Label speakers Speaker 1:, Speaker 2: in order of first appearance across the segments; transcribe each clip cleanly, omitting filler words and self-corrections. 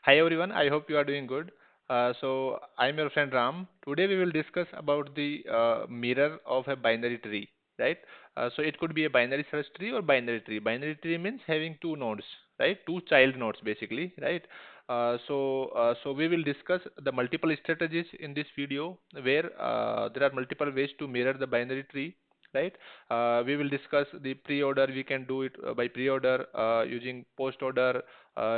Speaker 1: Hi everyone, I hope you are doing good. So I'm your friend Ram. Today we will discuss about the mirror of a binary tree, right? So it could be a binary search tree or binary tree. Binary tree means having two nodes, right? Two child nodes basically, right? So we will discuss the multiple strategies in this video where there are multiple ways to mirror the binary tree, right? We will discuss the pre-order. We can do it by pre-order using post-order,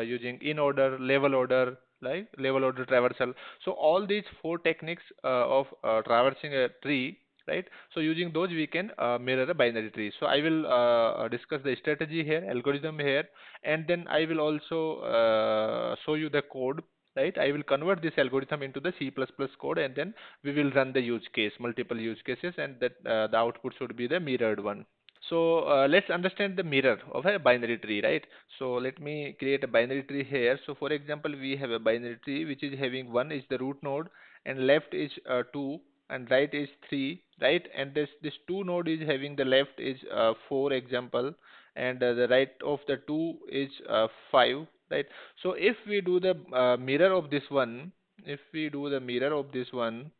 Speaker 1: using in-order, level order, like level order traversal. So all these four techniques of traversing a tree, right? So using those we can mirror a binary tree. So I will discuss the strategy here, algorithm here, and then I will also show you the code. Right, I will convert this algorithm into the C++ code, and then we will run the use case, multiple use cases, and that the output should be the mirrored one. So let's understand the mirror of a binary tree, right? So let me create a binary tree here. So for example, we have a binary tree which is having one is the root node, and left is 2, and right is 3, right? And this 2 node is having the left is 4 example, and the right of the 2 is 5, right? So if we do the mirror of this one, if we do the mirror of this one,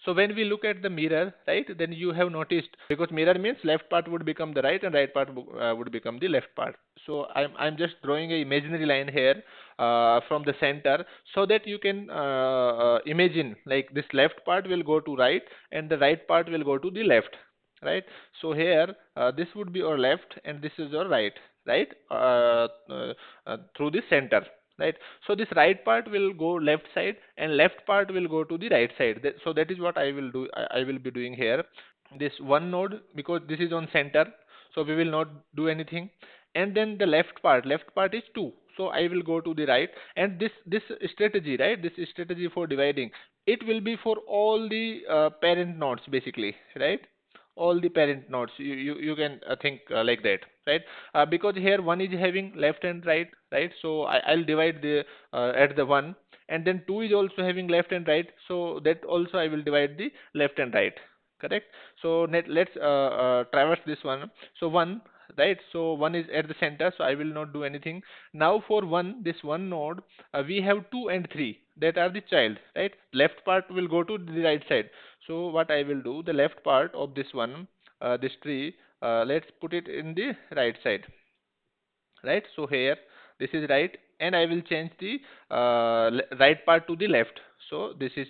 Speaker 1: so when we look at the mirror, right, then you have noticed, because mirror means left part would become the right and right part would become the left part. So I'm just drawing a imaginary line here from the center, so that you can imagine like this left part will go to right and the right part will go to the left, right? So here this would be our left and this is our right, right? Through the center, right? So this right part will go left side and left part will go to the right side. So that is what I will do. I will be doing here. This one node, because this is on center, so we will not do anything. And then the left part is 2, so I will go to the right. And this strategy, right, this strategy for dividing, it will be for all the parent nodes basically, right? All the parent nodes, you can think like that, right? Because here one is having left and right, right? So I'll divide the at the one, and then 2 is also having left and right, so that also I will divide the left and right, correct? So let's traverse this one. So one, right? So one is at the center, so I will not do anything. Now for one, this one node, we have 2 and 3 that are the child, right? Left part will go to the right side. So what I will do, the left part of this one, this tree, let's put it in the right side, right? So here this is right, and I will change the right part to the left. So this is,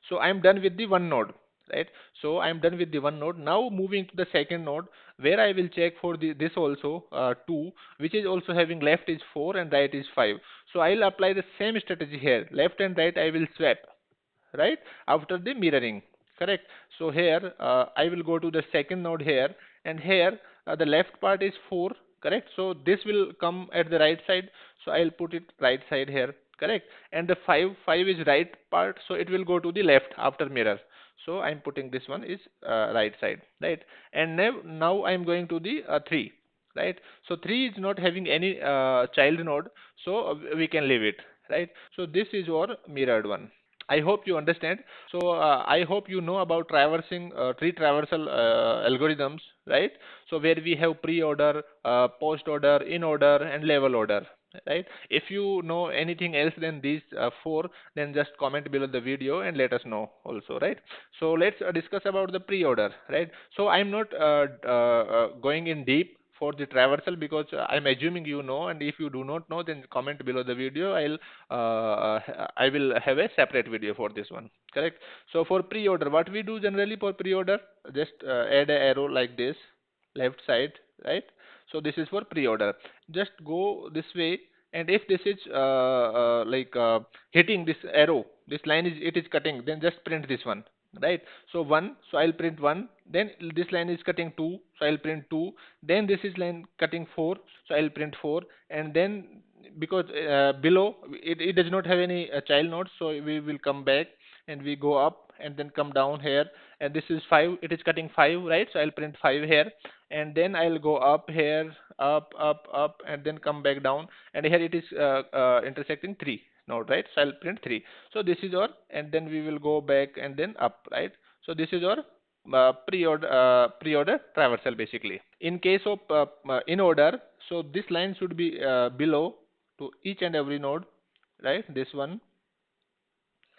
Speaker 1: so I'm done with the one node, right? So I'm done with the one node. Now moving to the second node, where I will check for the this also 2, which is also having left is 4 and right is 5. So I'll apply the same strategy here. Left and right I will swap, right, after the mirroring, correct? So here I will go to the second node here, and here the left part is 4, correct? So this will come at the right side, so I'll put it right side here, correct? And the 5 is right part, so it will go to the left after mirror. So I'm putting this one is right side, right? And now I'm going to the 3, right? So 3 is not having any child node, so we can leave it, right? So this is our mirrored one. I hope you understand. So I hope you know about traversing tree traversal algorithms, right? So where we have pre-order, post-order, in-order, and level order, right? If you know anything else than these four, then just comment below the video and let us know also, right? So let's discuss about the pre-order, right? So I'm not going in deep for the traversal, because I'm assuming you know, and if you do not know, then comment below the video. I will have a separate video for this one, correct? So for pre-order, what we do generally for pre-order, just add a arrow like this, left side, right? So this is for pre-order. Just go this way, and if this is hitting this arrow, this line is it is cutting, then just print this one, right? So 1, so I'll print 1. Then this line is cutting 2, so I'll print 2. Then this is line cutting 4, so I'll print 4. And then because below it does not have any child nodes, so we will come back and we go up and then come down here. And this is 5, it is cutting 5, right? So I'll print 5 here, and then I'll go up here, up, and then come back down. And here it is intersecting 3 node, right? So I'll print 3. So this is our, and then we will go back and then up, right? So this is our pre-order traversal basically. In case of in order, so this line should be below to each and every node, right? This one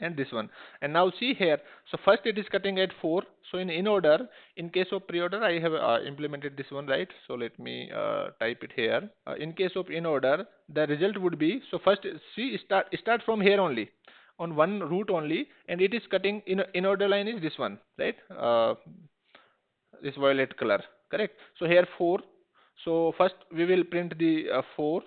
Speaker 1: and this one. And now see here, so first it is cutting at 4. So in order, in case of pre-order, I have implemented this one, right? So let me type it here. In case of in order, the result would be, so first see, start from here only, on one route only, and it is cutting in order line is this one, right? This violet color, correct? So here 4. So first we will print the 4,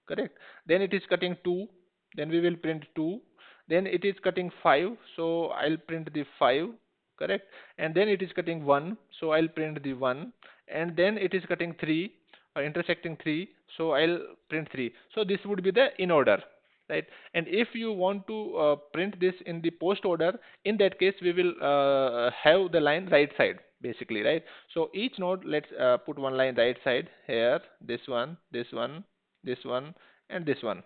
Speaker 1: correct? Then it is cutting 2, then we will print 2. Then it is cutting 5, so I'll print the 5, correct? And then it is cutting 1, so I'll print the 1. And then it is cutting 3, intersecting 3, so I'll print 3. So this would be the in order, right? And if you want to print this in the post order, in that case we will have the line right side basically, right? So each node, let's put one line right side here, this one, this one, this one, and this one,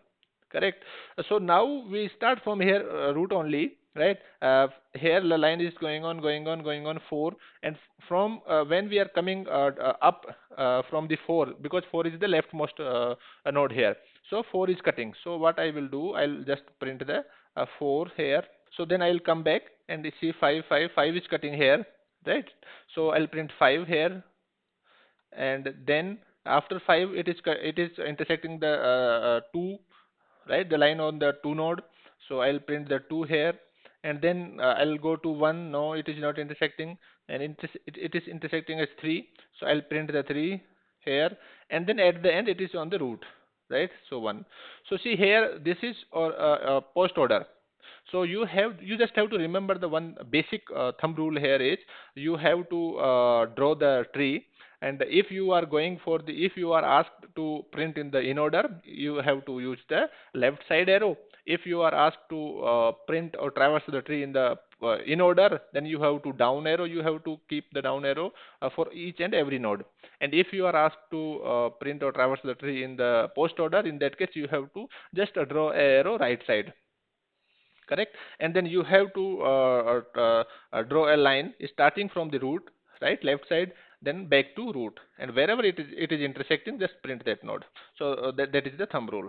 Speaker 1: correct? So now we start from here, root only, right? Here the line is going on, going on, going on 4, and from when we are coming up from the 4, because 4 is the leftmost node here, so 4 is cutting. So what I will do, I'll just print the 4 here. So then I'll come back and see 5, 5, 5 is cutting here, right? So I'll print 5 here, and then after 5 it is intersecting the 2, right, the line on the 2 node. So I'll print the 2 here, and then I'll go to 1. No, it is not intersecting, and it is intersecting as 3, so I'll print the 3 here, and then at the end it is on the root, right? So 1. So see here, this is post order. So you just have to remember the one basic thumb rule here is, you have to draw the tree, and if you are going for the, if you are asked to print in the in order, you have to use the left side arrow. If you are asked to print or traverse the tree in the in order, then you have to down arrow, you have to keep the down arrow for each and every node. And if you are asked to print or traverse the tree in the post order, in that case you have to just draw a arrow right side, correct? And then you have to draw a line starting from the root, right, left side, then back to root, and wherever it is intersecting, just print that node. So that is the thumb rule.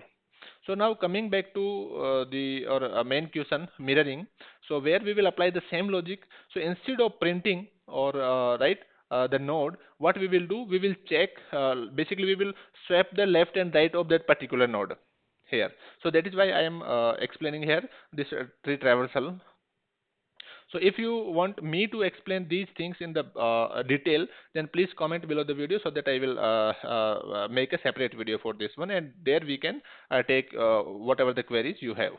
Speaker 1: So now coming back to the or main question, mirroring. So where we will apply the same logic. So instead of printing or right, the node, what we will do, we will check, basically we will swap the left and right of that particular node here. So that is why I am explaining here this tree traversal. So if you want me to explain these things in the detail, then please comment below the video, so that I will make a separate video for this one, and there we can take whatever the queries you have,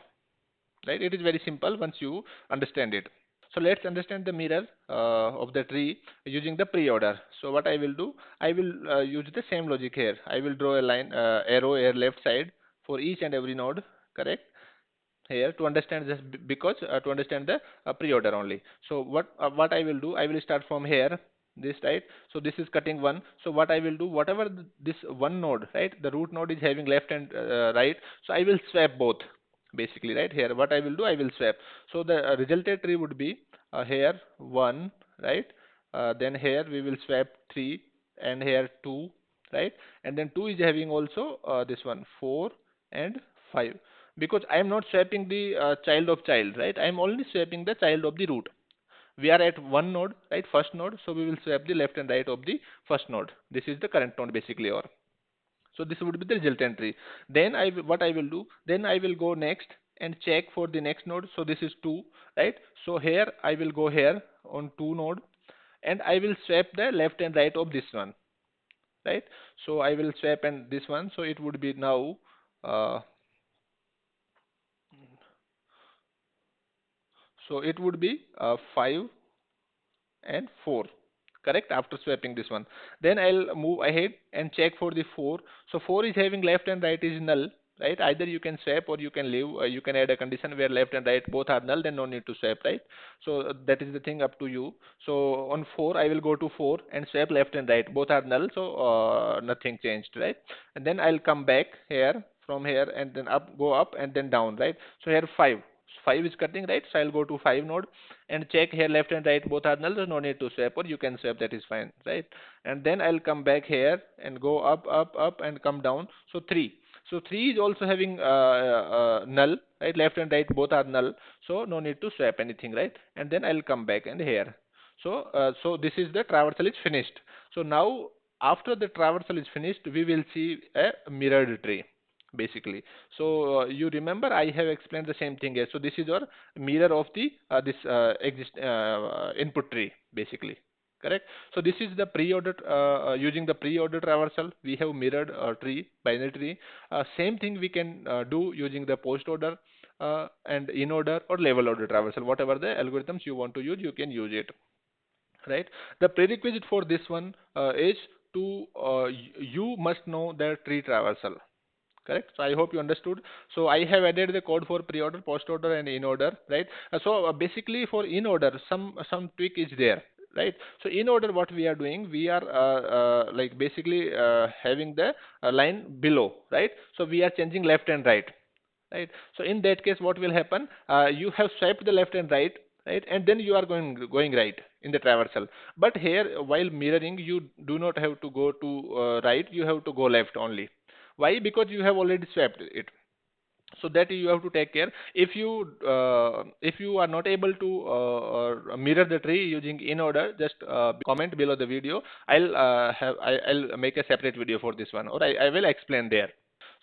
Speaker 1: right? It is very simple once you understand it. So let's understand the mirror of the tree using the pre-order. So what I will do, I will use the same logic here. I will draw a line, arrow here left side for each and every node, correct? Here to understand this, because to understand the pre-order only. So what I will do, I will start from here, this, right? So this is cutting 1. So what I will do, whatever this one node, right, the root node is having left and right, so I will swap both basically, right? Here what I will do, I will swap. So the resulted tree would be here 1, right? Then here we will swap 3, and here 2, right? And then 2 is having also this one 4 and 5, because I am not swapping the child of child, right? I am only swapping the child of the root. We are at one node, right, first node, so we will swap the left and right of the first node. This is the current node basically, or so this would be the result entry. Then what I will do, then I will go next and check for the next node. So this is 2, right? So here I will go here on 2 node, and I will swap the left and right of this one, right? So I will swap and this one, so it would be now so it would be 5 and 4, correct, after swapping this one. Then I'll move ahead and check for the 4. So 4 is having left and right is null, right? Either you can swap or you can leave, you can add a condition where left and right both are null, then no need to swap, right? So that is the thing up to you. So on 4 I will go to 4 and swap left and right, both are null, so nothing changed, right? And then I'll come back here, from here, and then up, go up and then down, right? So here 5, 5 is cutting, right? So I'll go to 5 node and check here left and right both are null, there's no need to swap, or you can swap, that is fine, right? And then I'll come back here and go up, up, up, and come down. So 3. So 3 is also having null, right? Left and right both are null, so no need to swap anything, right? And then I'll come back and here. So this is the traversal is finished. So now after the traversal is finished, we will see a mirrored tree basically. So you remember I have explained the same thing here. So this is your mirror of the this input tree basically. Correct. So this is the pre-order using the pre-order traversal. We have mirrored tree, binary tree. Same thing we can do using the post order and in order or level order traversal. Whatever the algorithms you want to use, you can use it. Right. The prerequisite for this one is to you must know the tree traversal. Correct. So I hope you understood. So I have added the code for pre-order, post-order, and in-order, right? Basically for in-order, some tweak is there, right? So in-order, what we are doing, we are like basically having the line below, right? So we are changing left and right, right? So in that case, what will happen? You have swiped the left and right, right, and then you are going right in the traversal. But here, while mirroring, you do not have to go to right. You have to go left only. Why? Because you have already swapped it. So that you have to take care. If you are not able to mirror the tree using in order, just comment below the video. I'll make a separate video for this one, or I will explain there.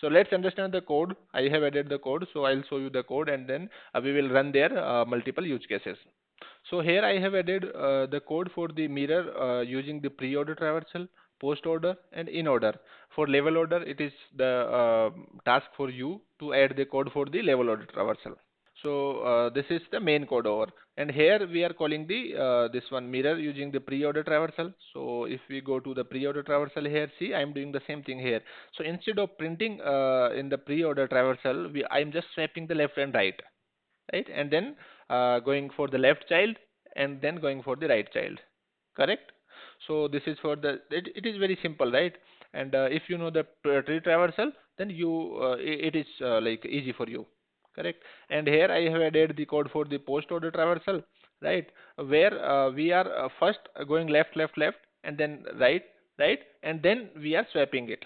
Speaker 1: So let's understand the code. I have added the code, so I'll show you the code, and then we will run their multiple use cases. So here I have added the code for the mirror using the pre-order traversal, post-order, and in-order. For level order, it is the task for you to add the code for the level order traversal. So this is the main code over, and here we are calling the this one mirror using the pre-order traversal. So if we go to the pre-order traversal here, see I am doing the same thing here. So instead of printing in the pre-order traversal, I am just swapping the left and right, right, and then going for the left child and then going for the right child. Correct. So this is for the it is very simple, right? And if you know the tree traversal, then it is like easy for you. Correct. And here I have added the code for the post order traversal, right, where we are first going left left left and then right right, and then we are swapping it.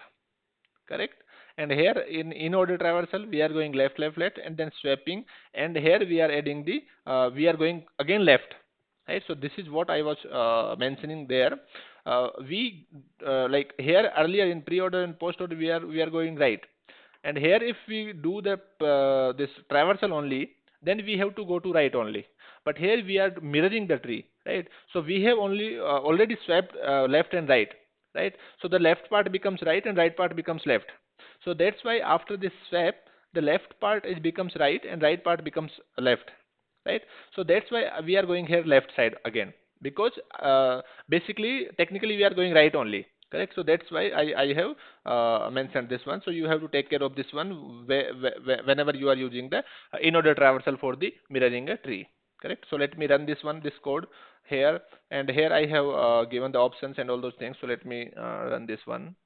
Speaker 1: Correct. And here in order traversal we are going left left left and then swapping, and here we are adding the we are going again left, right? So this is what I was mentioning there. We like here earlier in pre-order and post-order we are going right, and here if we do the this traversal only, then we have to go to right only. But here we are mirroring the tree, right? So we have only already swapped left and right, right? So the left part becomes right and right part becomes left. So that's why after this swap, the left part is becomes right and right part becomes left, right? So that's why we are going here left side again, because basically technically we are going right only. Correct. So that's why I have mentioned this one. So you have to take care of this one whenever you are using the in-order traversal for the mirroring a tree. Correct. So let me run this one, this code here, and here I have given the options and all those things. So let me run this one.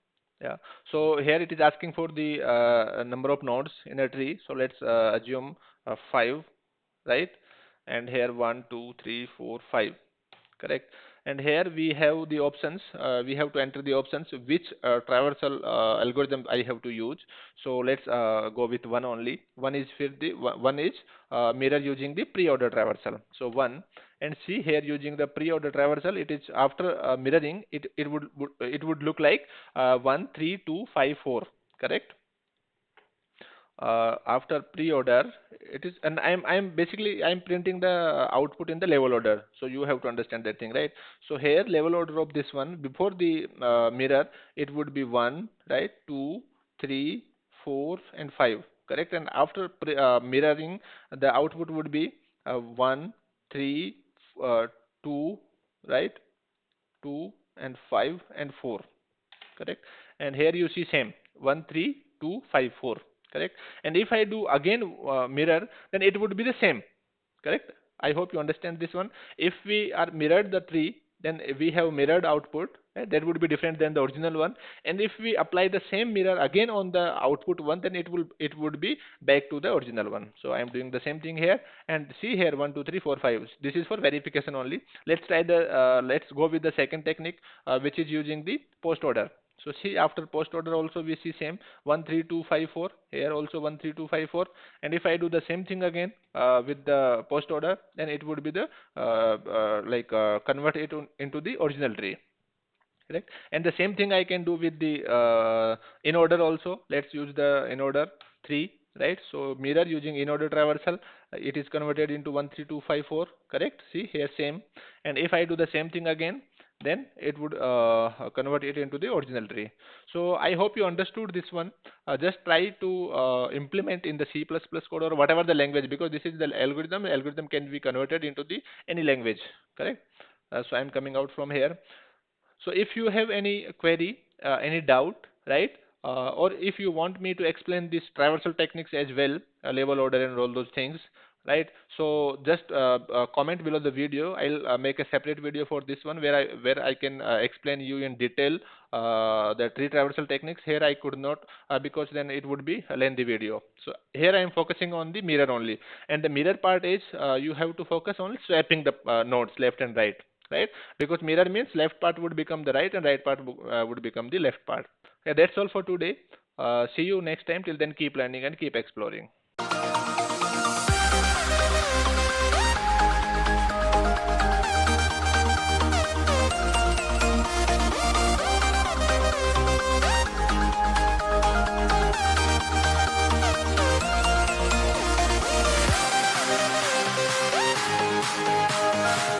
Speaker 1: Yeah. So here it is asking for the number of nodes in a tree. So let's assume 5, right? And here 1, 2, 3, 4, 5. Correct. And here we have the options. We have to enter the options which traversal algorithm I have to use. So let's go with one only. One is for the one is mirror using the pre-order traversal. So one, and see here using the pre-order traversal, it is after mirroring it would look like 1, 3, 2, 5, 4. Correct. After pre-order it is, and I'm basically I'm printing the output in the level order, so you have to understand that thing, right? So here level order of this one before the mirror, it would be 1, right, 2, 3, 4 and 5. Correct. And after mirroring, the output would be 1, 3, uh, 2, right, 2 and 5 and 4. Correct. And here you see same 1, 3, 2, 5, 4. Correct. And if I do again mirror, then it would be the same. Correct. I hope you understand this one. If we are mirrored the tree, then we have mirrored output, right? That would be different than the original one. And if we apply the same mirror again on the output one, then it would be back to the original one. So I am doing the same thing here, and see here 1, 2, 3, 4, 5. This is for verification only. Let's try the let's go with the second technique, which is using the post order. So see, after post order also we see same 13254, here also 13254, and if I do the same thing again with the post order, then it would be the convert it into the original tree. Correct. And the same thing I can do with the in order also. Let's use the in order 3, right? So mirror using in order traversal, it is converted into 13254. Correct. See here same. And if I do the same thing again, then it would convert it into the original tree. So I hope you understood this one. Just try to implement in the C++ code or whatever the language, because this is the algorithm. Algorithm can be converted into the any language. Correct. So I'm coming out from here. So if you have any query, any doubt, right? Or if you want me to explain this traversal techniques as well, level order and all those things, right? So just comment below the video. I'll make a separate video for this one where I can explain you in detail the tree traversal techniques. Here I could not because then it would be a lengthy video. So here I am focusing on the mirror only, and the mirror part is you have to focus on swapping the nodes left and right, right? Because mirror means left part would become the right and right part would become the left part. Yeah, that's all for today. See you next time. Till then, keep learning and keep exploring.